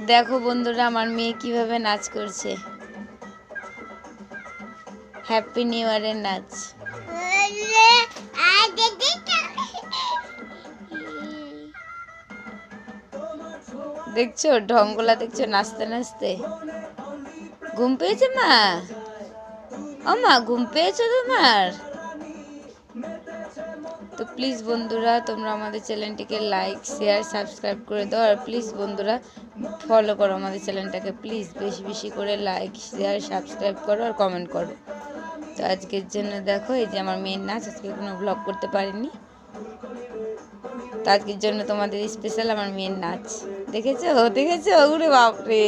দেখো বন্ধুরা আমার মেয়ে কিভাবে নাচ করছে, হ্যাপি নিউ ইয়ারের নাচ। দেখছো ঢঙ্গলা, দেখছো নাচতে নাচতে। ঘুম পেয়েছে মা? ও মা ঘুম পেয়েছো তোমার? তো প্লিজ বন্ধুরা তোমরা আমাদের চ্যানেলটিকে লাইক শেয়ার সাবস্ক্রাইব করে দাও, আর প্লিজ বন্ধুরা ফলো করো আমাদের চ্যানেলটাকে, প্লিজ বেশি বেশি করে লাইক শেয়ার সাবস্ক্রাইব করো আর কমেন্ট করো। তো আজকের জন্য দেখো এই যে আমার মেয়ের নাচ, আজকে কোনো ব্লগ করতে পারিনি, তো আজকের জন্য তোমাদের স্পেশাল আমার মেয়ের নাচ। দেখেছো দেখেছো? ওরে বাপরে।